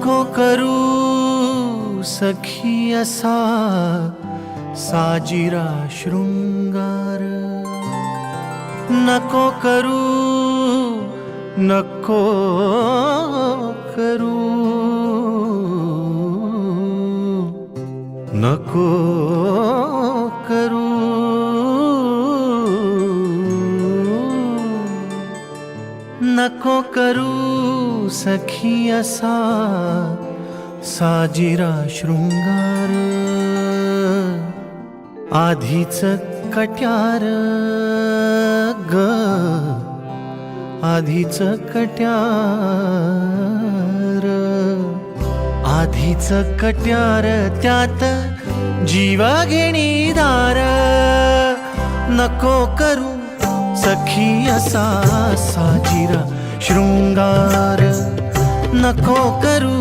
नको करू सखी असा साजिरा शृंगार, नको करू, नको करू, नको करू. नको करू सखी असा साजिरा शृंगार, आधीच कट्यार ग, आधीच कट्यार, आधीच कट्यार त्यात जीव घेणी दार. नको करू सखी असा साजिरा शृंगार, नको करू.